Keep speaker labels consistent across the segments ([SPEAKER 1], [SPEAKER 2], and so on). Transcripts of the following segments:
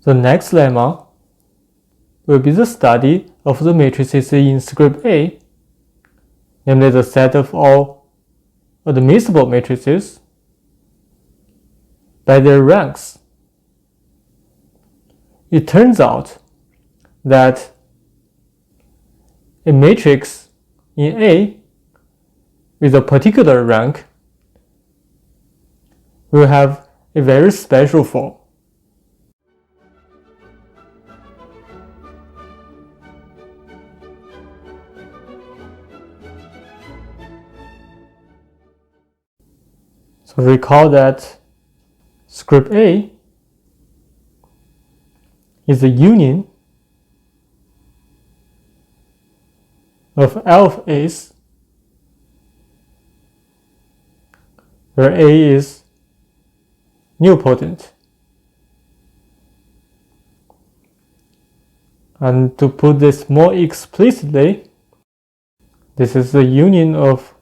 [SPEAKER 1] The next lemma will be the study of the matrices in script A, namely the set of all admissible matrices by their ranks. It turns out that a matrix in A with a particular rank will have a very special form. So recall that script A is the union of L of A's, where A is nilpotent. And to put this more explicitly, this is the union of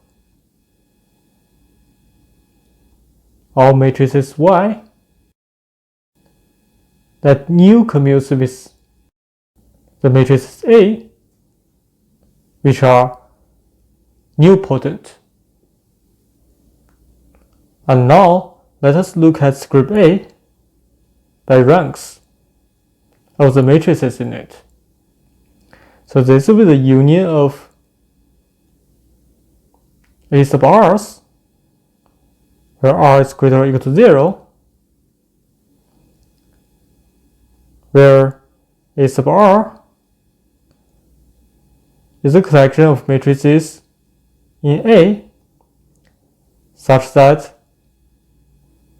[SPEAKER 1] all matrices Y that nil commutes with the matrices A, which are nilpotent. And now let us look at script A by ranks of the matrices in it. So this will be the union of A sub r's, where r is greater or equal to 0, where A sub r is a collection of matrices in A such that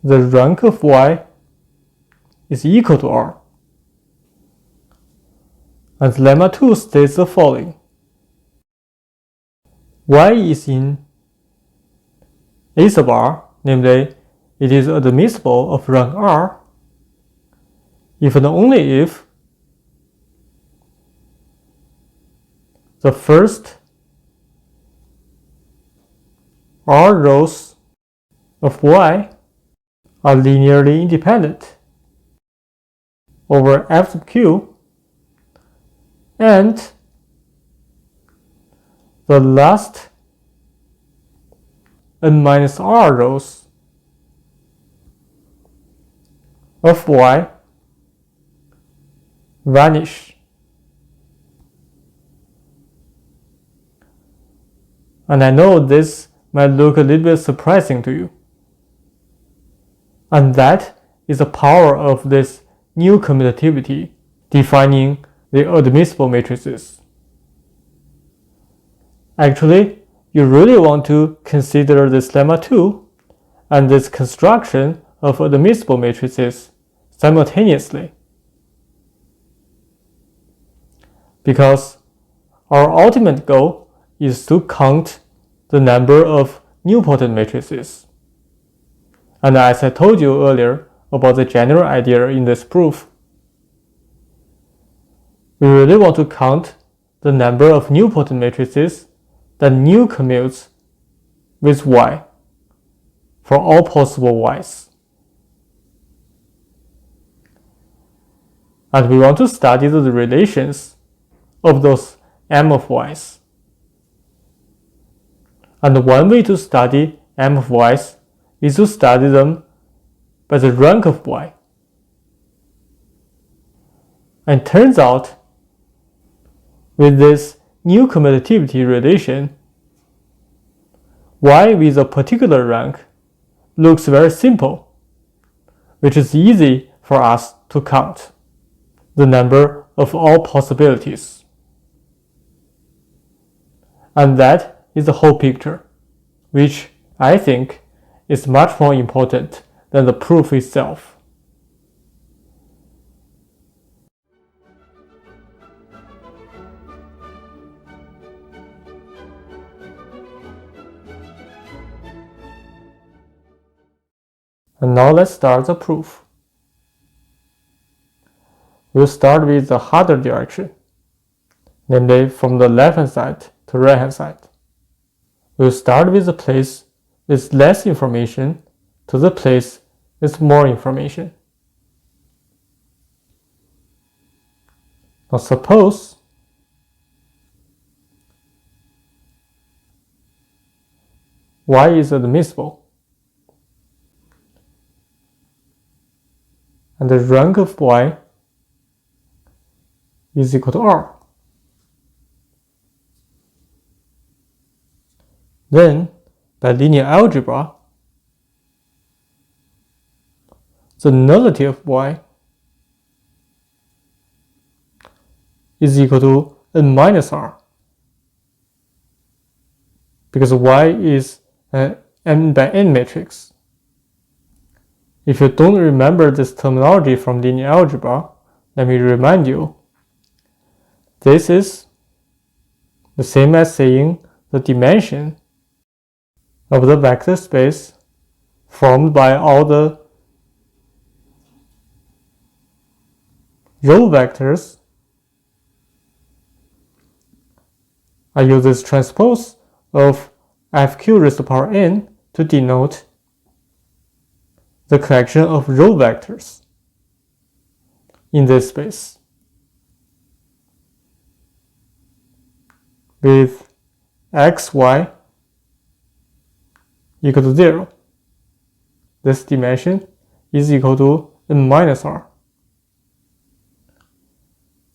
[SPEAKER 1] the rank of Y is equal to R. And lemma 2 states the following. Y is in A sub r, namely, it is admissible of rank R if and only if the first R rows of Y are linearly independent over F sub Q, and the last n minus R rows of Y vanish. And I know this might look a little bit surprising to you. And that is the power of this new commutativity defining the admissible matrices. Actually, you really want to consider this lemma 2 and this construction of admissible matrices simultaneously. Because our ultimate goal is to count the number of nilpotent matrices. And as I told you earlier about the general idea in this proof, we really want to count the number of nilpotent matrices that nil commutes with Y for all possible Y's. And we want to study the relations of those M of Y's. And one way to study M of Y's is to study them by the rank of Y. And it turns out, with this new commutativity relation, Y with a particular rank looks very simple, which is easy for us to count the number of all possibilities. And that is the whole picture, which I think is much more important than the proof itself. And now let's start the proof. We'll start with the harder direction, namely from the left hand side to right hand side. We'll start with the place with less information to the place with more information. Now suppose y is admissible, and the rank of y is equal to R. Then, by linear algebra, the nullity of y is equal to n minus R, because y is an n by n matrix. If you don't remember this terminology from linear algebra, let me remind you. This is the same as saying the dimension of the vector space formed by all the row vectors. I use this transpose of fq raised to the power n to denote the collection of row vectors in this space, with x, y equal to 0. This dimension is equal to n minus R.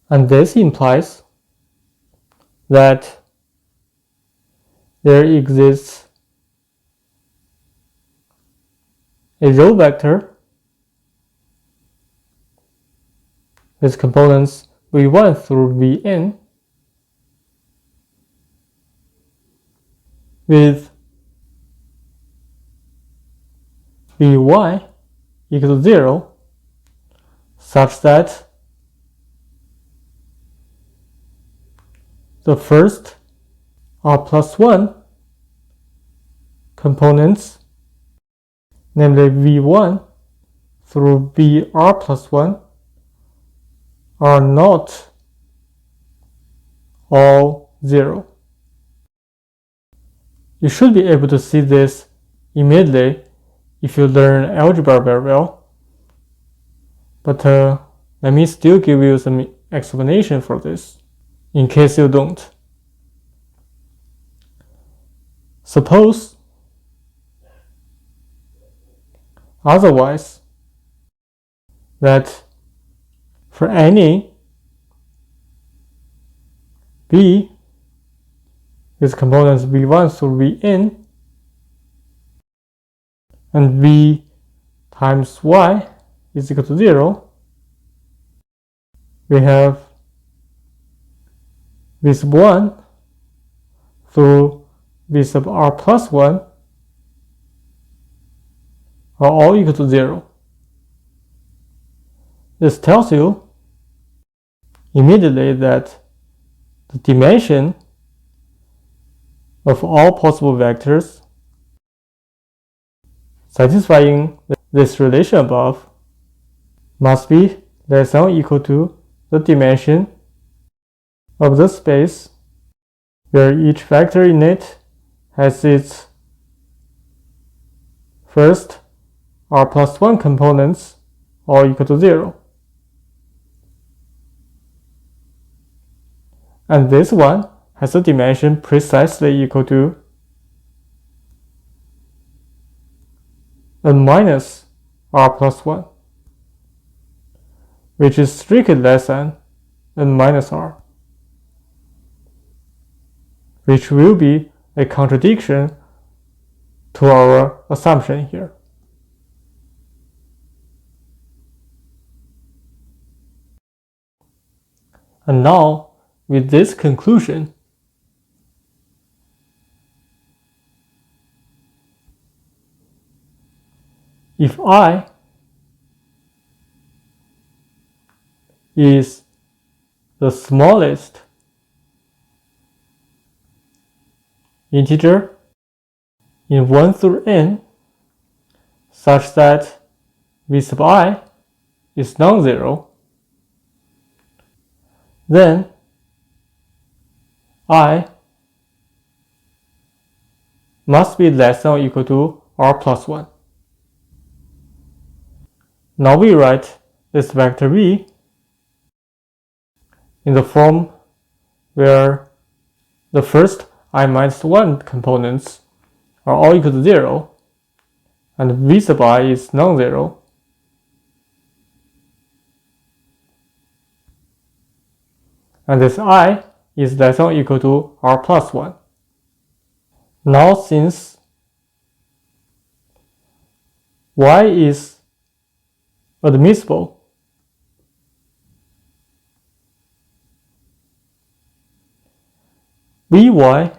[SPEAKER 1] And this implies that there exists a row vector with components v1 through vn with vy equal to 0, such that the first R plus 1 components, namely v1 through vr plus 1, are not all 0. You should be able to see this immediately if you learn algebra very well, but let me still give you some explanation for this, in case you don't. Suppose otherwise, that for any v with components v1 through vn and v times y is equal to 0, we have v sub 1 through v sub r plus 1 are all equal to 0. This tells you immediately that the dimension of all possible vectors satisfying this relation above must be less than or equal to the dimension of the space where each vector in it has its first r plus 1 components all equal to 0. And this one has a dimension precisely equal to n minus r plus 1, which is strictly less than n minus r, which will be a contradiction to our assumption here. And now, with this conclusion, if I is the smallest integer in 1 through n, such that v sub I is non-zero, then I must be less than or equal to r plus 1. Now we write this vector v in the form where the first I minus 1 components are all equal to 0, and v sub I is non-zero, and this I is less than or equal to r plus 1. Now since y is admissible, Vy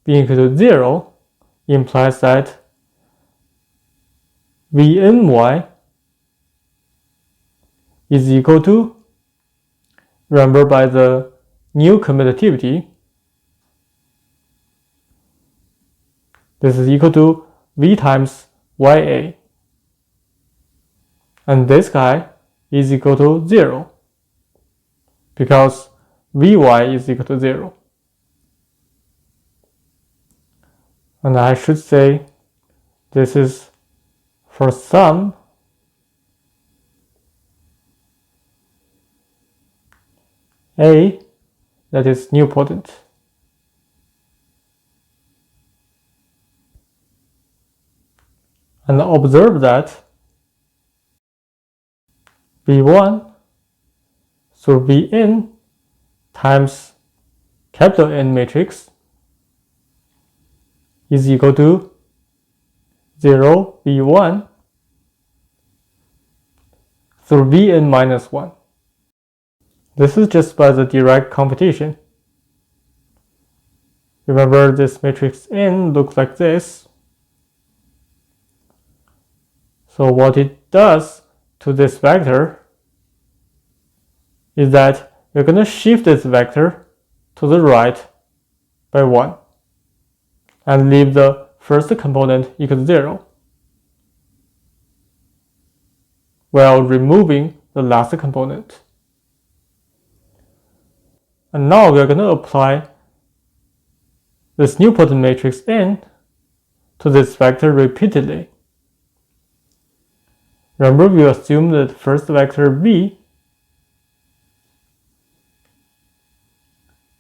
[SPEAKER 1] being equal to 0 implies that Vny is equal to, remember by the new commutativity, this is equal to V times Ya, and this guy is equal to 0 because Vy is equal to 0. And I should say this is for some A that is nilpotent. And observe that V1 through Vn times capital N matrix is equal to 0 V1 through Vn minus 1. This is just by the direct computation. Remember, this matrix N looks like this. So what it does to this vector is that we're going to shift this vector to the right by 1 and leave the first component equal to 0 while removing the last component. And now we're going to apply this nilpotent matrix N to this vector repeatedly. Remember, we assume that first vector V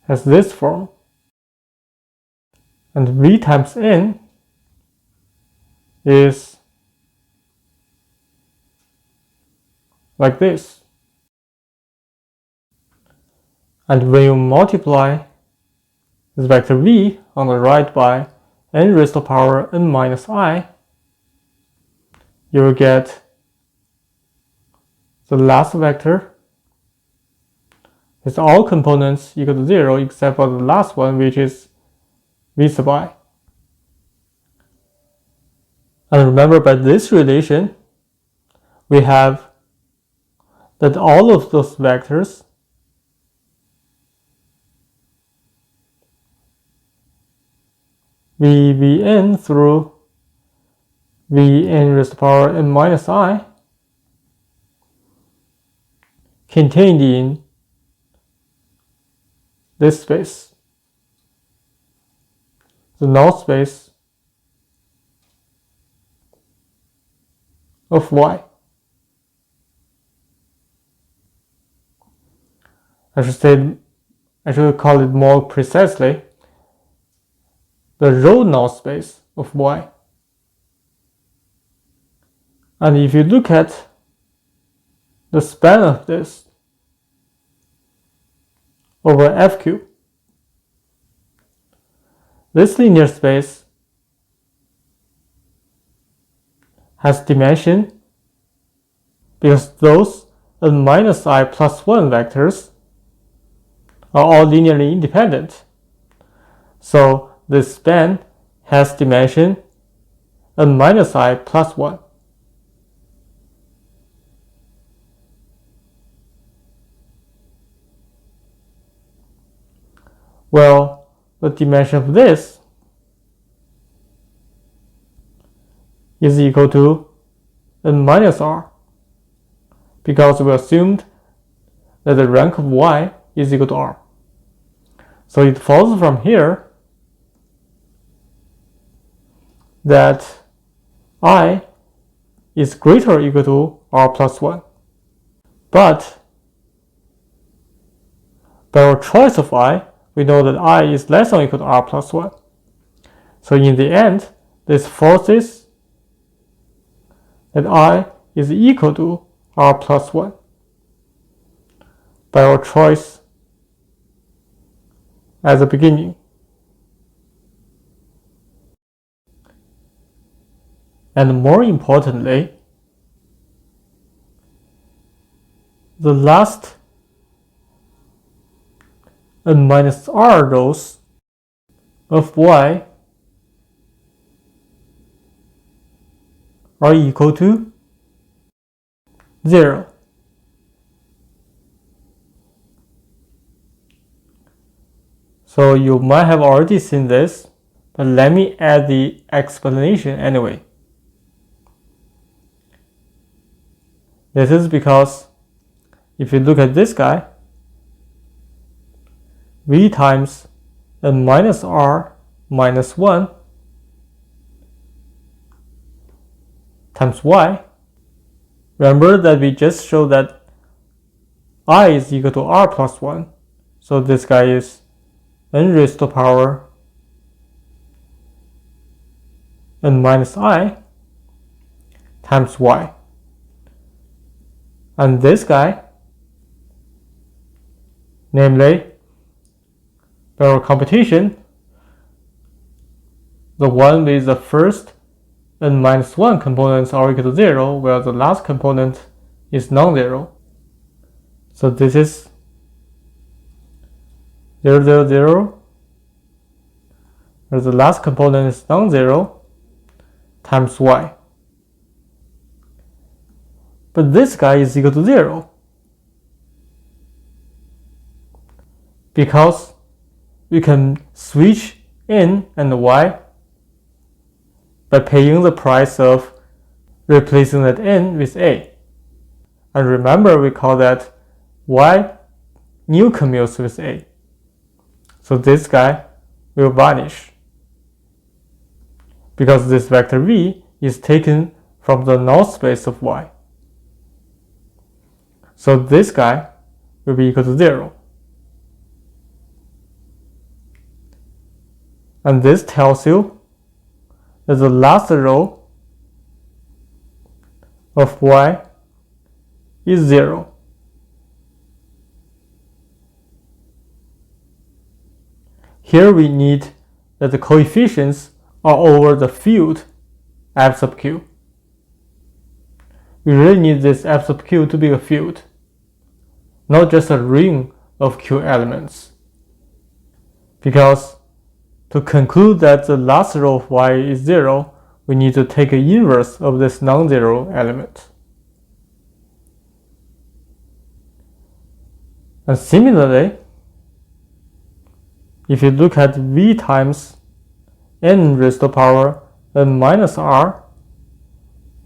[SPEAKER 1] has this form, and V times N is like this. And when you multiply this vector V on the right by n raised to the power n minus I, you will get the last vector with all components equal to 0 except for the last one, which is V sub I. And remember, by this relation, we have that all of those vectors Vn through Vn raised to the power n minus I contained in this space, the null space of Y. I should call it more precisely the row null space of Y. And if you look at the span of this over FQ, this linear space has dimension because those n minus I plus 1 vectors are all linearly independent. So this span has dimension n minus I plus 1. Well, the dimension of this is equal to n minus R because we assumed that the rank of Y is equal to R. So it follows from here that I is greater or equal to R plus 1. But By our choice of I, we know that I is less than or equal to r plus 1. So in the end, this forces that I is equal to r plus 1 by our choice at the beginning. And more importantly, the last n minus r rows of y are equal to 0. So you might have already seen this, but let me add the explanation anyway. This is because if you look at this guy, v times n minus r minus 1 times y. Remember that we just showed that I is equal to r plus 1. So this guy is n raised to power n minus I times y. And this guy, namely, by our computation, the one with the first n minus 1 components are equal to 0, while the last component is non-zero. So this is 0, 0, 0, where the last component is non-zero, times y. But this guy is equal to 0 because we can switch n and y by paying the price of replacing that n with a. And remember, we call that y new commutes with a. So this guy will vanish because this vector v is taken from the null space of y. So this guy will be equal to 0. And this tells you that the last row of y is 0. Here we need that the coefficients are over the field f sub q. We really need this f sub q to be a field, not just a ring of q elements. Because to conclude that the last row of y is 0, we need to take an inverse of this non-zero element. And similarly, if you look at v times n raised to power n minus r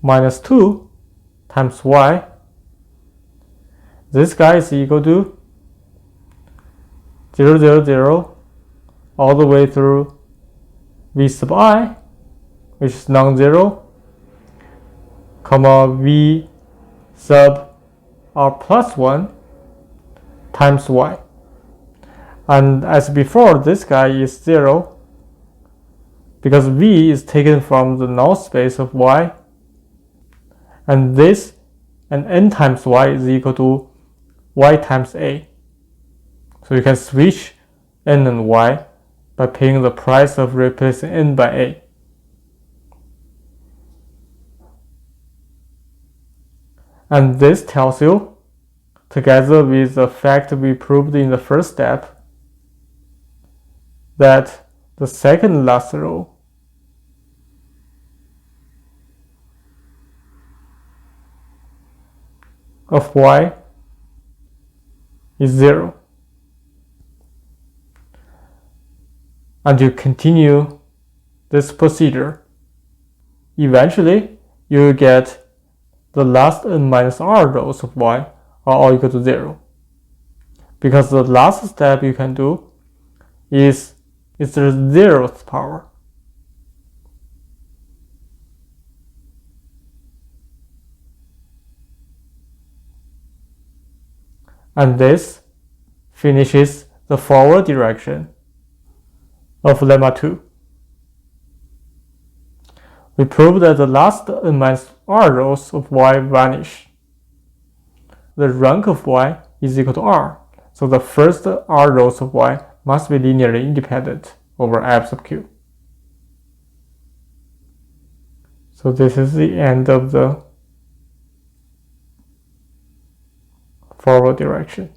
[SPEAKER 1] minus 2 times y, this guy is equal to 0, 0, 0 all the way through v sub I, which is non-zero, comma v sub r plus 1 times y. And as before, this guy is 0 because v is taken from the null space of y, and this and n times y is equal to y times a. So you can switch n and y by paying the price of replacing n by a. And this tells you, together with the fact we proved in the first step, that the second last row of y is 0. And you continue this procedure. Eventually, you will get the last n minus r rows of y are all equal to 0. Because the last step you can do is the 0th power. And this finishes the forward direction of lemma 2. We prove that the last n minus r rows of y vanish. The rank of y is equal to r, so the first r rows of y must be linearly independent over f sub q. So this is the end of the forward direction.